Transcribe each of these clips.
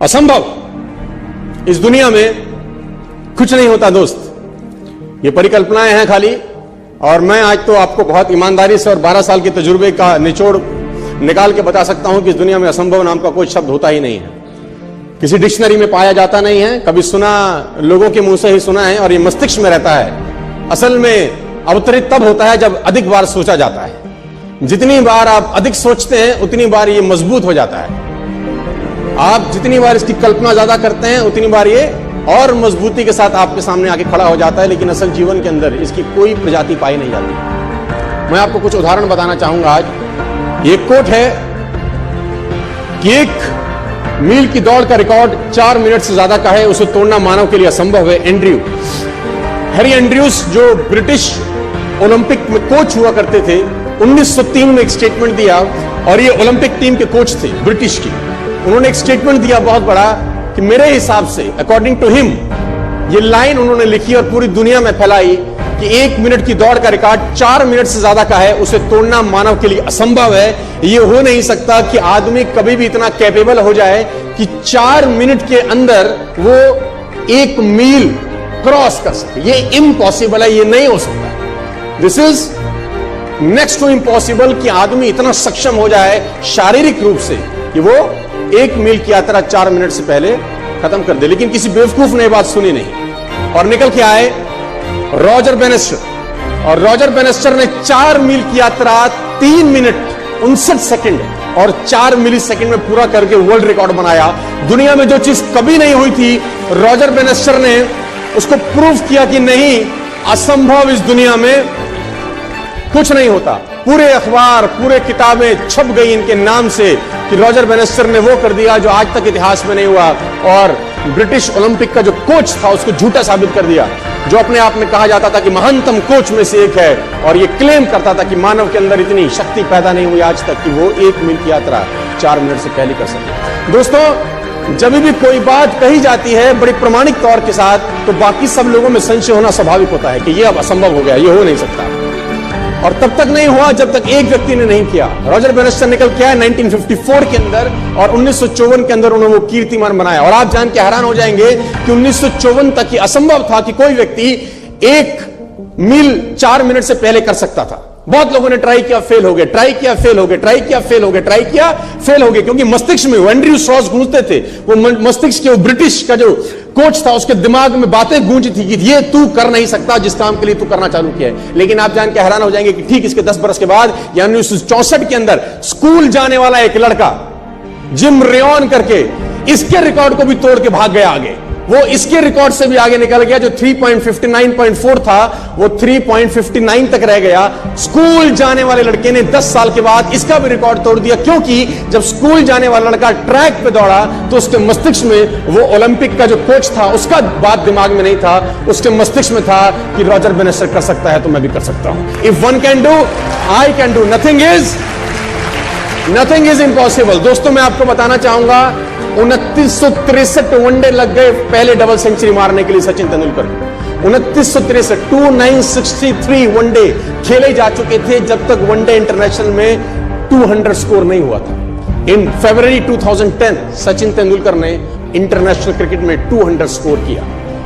असंभव। इस दुनिया में कुछ नहीं होता दोस्त, ये परिकल्पनाएं हैं खाली। और मैं आज तो आपको बहुत ईमानदारी से और 12 साल के तजुर्बे का निचोड़ निकाल के बता सकता हूं कि इस दुनिया में असंभव नाम का कोई शब्द होता ही नहीं है, किसी डिक्शनरी में पाया जाता नहीं है, कभी सुना लोगों के मुंह से ही सुना है और ये मस्तिष्क में रहता है। असल में अवतरित तब होता है जब अधिक बार सोचा जाता है। जितनी बार आप अधिक सोचते हैं उतनी बार ये मजबूत हो जाता है। आप जितनी बार इसकी कल्पना ज्यादा करते हैं उतनी बार ये और मजबूती के साथ आपके सामने आके खड़ा हो जाता है। लेकिन असल जीवन के अंदर इसकी कोई प्रजाति पाई नहीं जाती। मैं आपको कुछ उदाहरण बताना चाहूंगा आज। ये कोट है कि 1 मील की दौड़ का रिकॉर्ड 4 मिनट से ज्यादा का है, उसे तोड़ना मानव के लिए असंभव है। हैरी एंड्रयूज जो ब्रिटिश ओलंपिक में कोच हुआ करते थे, 1903 में एक स्टेटमेंट दिया, और ये ओलंपिक टीम के कोच थे ब्रिटिश की। उन्होंने एक स्टेटमेंट दिया बहुत बड़ा कि मेरे हिसाब से, अकॉर्डिंग टू हिम, ये लाइन उन्होंने लिखी और पूरी दुनिया में फैलाई कि 1 मिनट की दौड़ का रिकॉर्ड 4 मिनट से ज्यादा का है, उसे तोड़ना मानव के लिए असंभव है। ये हो नहीं सकता कि आदमी कभी भी इतना कैपेबल हो जाए कि 4 मिनट के अंदर वो 1 मील क्रॉस कर सके। ये इम्पॉसिबल है, ये नहीं हो सकता। This is next to impossible कि आदमी इतना सक्षम हो जाए शारीरिक रूप से कि वो 1 मील की यात्रा 4 मिनट से पहले खत्म कर दे। लेकिन किसी बेवकूफ ने बात सुनी नहीं और निकल के आए रॉजर बेनेस्टर। और रॉजर बेनेस्टर ने 4 मील की यात्रा 3 मिनट 59 सेकंड और 4 मिली सेकंड में पूरा करके वर्ल्ड रिकॉर्ड बनाया। दुनिया में जो चीज कभी नहीं हुई थी, रॉजर बेनेस्टर ने उसको प्रूव किया कि नहीं, असंभव इस दुनिया में कुछ नहीं होता। पूरे अखबार, पूरे किताबें छप गई इनके नाम से कि रॉजर बेनेस्टर ने वो कर दिया जो आज तक इतिहास में नहीं हुआ। और ब्रिटिश ओलंपिक का जो कोच था उसको झूठा साबित कर दिया, जो अपने आप में कहा जाता था कि महानतम कोच में से एक है, और ये क्लेम करता था कि मानव के अंदर इतनी शक्ति पैदा नहीं हुई आज तक कि वो 1 मील की यात्रा 4 मिनट से पहले कर सके। दोस्तों, जब भी कोई बात कही जाती है बड़ी प्रमाणिक तौर के साथ, तो बाकी सब लोगों में संशय होना स्वाभाविक होता है कि ये अब असंभव हो गया, ये हो नहीं सकता। और तब तक नहीं हुआ जब तक एक व्यक्ति ने नहीं किया। रॉजर बेनेस्टर निकल के आया 1954 के अंदर, और 1954 के अंदर उन्होंने वो कीर्तिमान बनाया। और आप जान के हैरान हो जाएंगे कि 1954 तक ये असंभव था कि कोई व्यक्ति 1 मील 4 मिनट से पहले कर सकता था। बहुत लोगों ने ट्राई किया, फेल हो गए, ट्राई किया, फेल हो गए, ट्राई किया, फेल हो गए, ट्राई किया, फेल हो गए, क्योंकि मस्तिष्क में एंड्रयू स्ट्रॉस गूंजते थे। वो मस्तिष्क के, वो ब्रिटिश का जो कोच था, उसके दिमाग में बातें गूंजी थी कि ये तू कर नहीं सकता जिस काम के लिए तू करना चालू किया है। लेकिन आप जान के हैरान हो जाएंगे कि ठीक इसके 10 बरस के बाद, यानी 1964 के अंदर, स्कूल जाने वाला एक लड़का जिम रेयन करके इसके रिकॉर्ड को भी तोड़ के भाग गया आगे। वो इसके रिकॉर्ड से भी आगे निकल गया। जो 3.59.4 था वो 3.59 तक रह गया। स्कूल जाने वाले लड़के ने 10 साल के बाद इसका भी रिकॉर्ड तोड़ दिया, क्योंकि जब स्कूल जाने वाला लड़का ट्रैक पे दौड़ा तो उसके मस्तिष्क में वो ओलंपिक का जो कोच था उसका बात दिमाग में नहीं था, उसके मस्तिष्क में था कि रॉजर बेनेस्टर कर सकता है तो मैं भी कर सकता हूं। If one can do, I can do. Nothing is impossible. दोस्तों, मैं आपको बताना चाहूंगा, 2963 वनडे लग गए पहले डबल सेंचुरी मारने के लिए सचिन तेंदुलकर को। 2963, 2963 वनडे खेले जा चुके थे जब तक वनडे इंटरनेशनल में 200 स्कोर नहीं हुआ था। इन फरवरी 2010 सचिन तेंदुलकर ने इंटरनेशनल क्रिकेट में 200 स्कोर किया।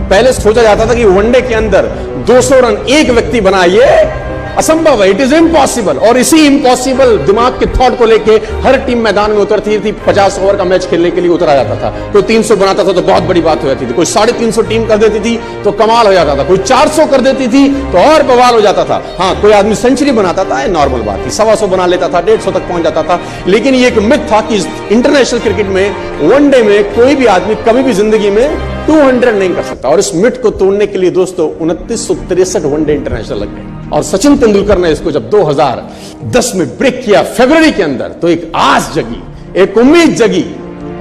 पहले सोचा जाता था कि वनडे के अंदर 200 रन एक व्यक्ति बनाए, ये असंभव है, इट इज इम्पॉसिबल। और इसी इम्पॉसिबल दिमाग के थॉट को लेके हर टीम मैदान में उतरती थी। 50 ओवर का मैच खेलने के लिए उतरा जाता था। कोई 300 बनाता था तो बहुत बड़ी बात हो जाती थी, कोई 350 टीम कर देती थी तो कमाल हो जाता था, कोई 400 कर देती थी तो और बवाल हो जाता था। हाँ, कोई आदमी सेंचुरी बनाता था, नॉर्मल बात थी, 125 बना लेता था, 150 तक पहुंच जाता था। लेकिन ये एक मिथ था कि इंटरनेशनल क्रिकेट में वनडे में कोई भी आदमी कभी भी जिंदगी में 200 नहीं कर सकता। और इस मिथ को तोड़ने के लिए दोस्तों 2963 वनडे इंटरनेशनल लग गए। और सचिन तेंदुलकर ने इसको जब 2010 में ब्रेक किया फरवरी के अंदर, तो एक आस जगी, एक उम्मीद जगी।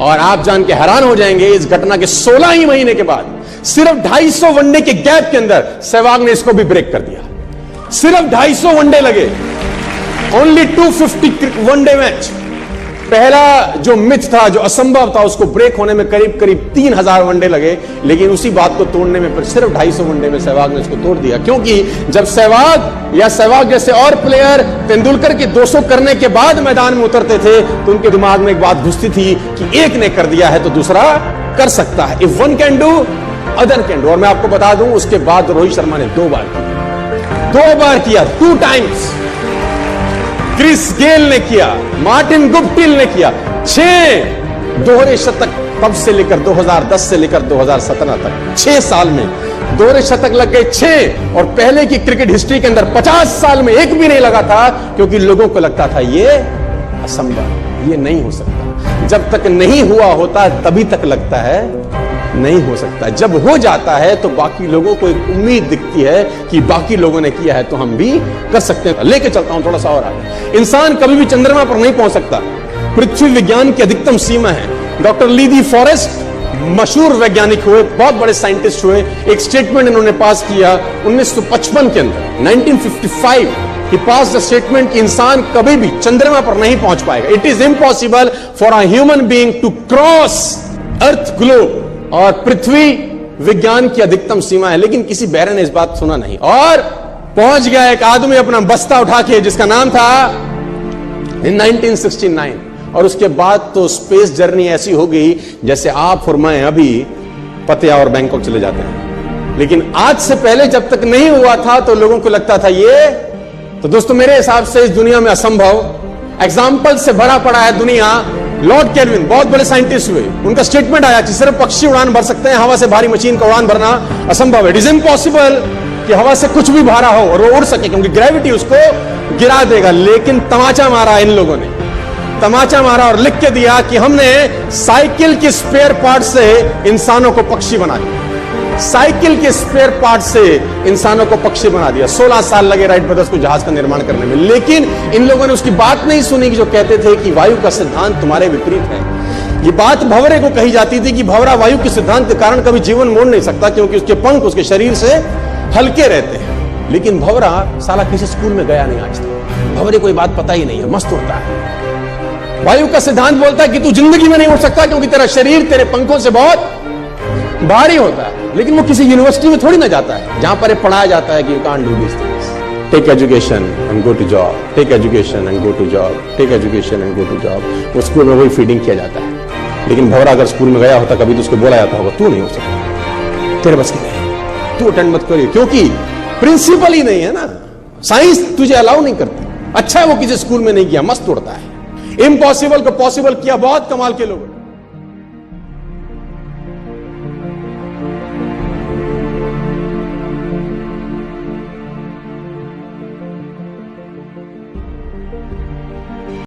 और आप जान के हैरान हो जाएंगे, इस घटना के 16 ही महीने के बाद, सिर्फ 250 वनडे के गैप के अंदर सहवाग ने इसको भी ब्रेक कर दिया। सिर्फ 250 वनडे लगे, ओनली 250 वनडे मैच, पहला जो मिथ था, जो असंभव था, उसको ब्रेक होने में करीब करीब 3000 वनडे लगे, लेकिन उसी बात को तोड़ने में पर सिर्फ 250 वनडे में सहवाग ने उसको तोड़ दिया। क्योंकि जब सहवाग या सहवाग जैसे और प्लेयर तेंदुलकर के 200 करने के बाद मैदान में उतरते थे, तो उनके दिमाग में एक बात घुसती थी कि एक ने कर दिया है तो दूसरा कर सकता है। If one can do, other can do. और मैं आपको बता दूं, उसके बाद रोहित शर्मा ने 2 बार किया, 2 टाइम्स। क्रिस गेल ने किया, मार्टिन गुप्टिल ने किया। 6 दोहरे शतक तब से लेकर 2010 से लेकर 2017 तक 6 साल में दोहरे शतक लग गए 6। और पहले की क्रिकेट हिस्ट्री के अंदर 50 साल में एक भी नहीं लगा था, क्योंकि लोगों को लगता था ये असंभव, ये नहीं हो सकता। जब तक नहीं हुआ होता तभी तक लगता है नहीं हो सकता। जब हो जाता है तो बाकी लोगों को एक उम्मीद दिखती है कि बाकी लोगों ने किया है तो हम भी कर सकते हैं। लेके चलता हूं थोड़ा सा और आगे। इंसान कभी भी चंद्रमा पर नहीं पहुंच सकता। पृथ्वी विज्ञान की अधिकतम सीमा है। डॉक्टर ली दी फॉरेस्ट मशहूर वैज्ञानिक हुए, बहुत बड़े साइंटिस्ट हुए। एक स्टेटमेंट इन्होंने पास किया 1955 के अंदर, 1955 ही पास द स्टेटमेंट कि इंसान कभी भी चंद्रमा पर नहीं पहुंच पाएगा। It is impossible for a human being to cross earth globe. और पृथ्वी विज्ञान की अधिकतम सीमा है, लेकिन किसी बहरे ने इस बात सुना नहीं और पहुंच गया एक आदमी अपना बस्ता उठा के, जिसका नाम था इन 1969। और उसके बाद तो स्पेस जर्नी ऐसी हो गई जैसे आप और मैं अभी पतिया और बैंकॉक चले जाते हैं। लेकिन आज से पहले जब तक नहीं हुआ था तो लोगों को लगता था ये तो दोस्तों मेरे हिसाब से इस दुनिया में असंभव। एग्जाम्पल से भरा पड़ा है दुनिया। लॉर्ड केल्विन बहुत बड़े साइंटिस्ट हुए, उनका स्टेटमेंट आया कि सिर्फ पक्षी उड़ान भर सकते हैं, हवा से भारी मशीन का उड़ान भरना असंभव है। इट इज इम्पॉसिबल कि हवा से कुछ भी भारा हो और वो उड़ सके, क्योंकि ग्रेविटी उसको गिरा देगा। लेकिन तमाचा मारा इन लोगों ने, तमाचा मारा और लिख के दिया कि हमने साइकिल के स्पेयर पार्ट से इंसानों को पक्षी बना दिया। साइकिल के स्पेयर पार्ट से इंसानों को पक्षी बना दिया। 16 साल लगे राइट ब्रदर्स को जहाज का निर्माण करने में, लेकिन इन लोगों ने उसकी बात नहीं सुनी कि जो कहते थे कि वायु का सिद्धांत तुम्हारे विपरीत है। ये बात भंवरे को कही जाती थी कि भंवरा वायु के सिद्धांत के कारण कभी जीवन मोड़ नहीं सकता, क्योंकि उसके पंख उसके शरीर से हल्के रहते हैं। लेकिन भंवरा साला किसी स्कूल में गया नहीं आज तक, भंवरे को ये बात पता ही नहीं है, मस्त उड़ता है। वायु का सिद्धांत बोलता है कि तू जिंदगी में नहीं उड़ सकता, क्योंकि तेरा शरीर तेरे पंखों से बहुत भारी होता है। लेकिन वो किसी यूनिवर्सिटी में थोड़ी ना जाता है जहां पर पढ़ाया जाता है कि you can't do this things. Take education and go to job, take education and go to job, take education and go to job. वो स्कूल में वही फीडिंग किया जाता है। लेकिन भंवरा अगर स्कूल में गया होता कभी तो उसको बोला जाता होगा तू नहीं हो सकता, तेरे बस की नहीं, तू अटेंड मत करिए, क्योंकि प्रिंसिपल ही नहीं है ना। साइंस तुझे अलाउ नहीं करती। अच्छा है वो किसी स्कूल में नहीं किया, मस्त उड़ता है। इम्पॉसिबल को पॉसिबल किया बहुत कमाल के लोगों ने।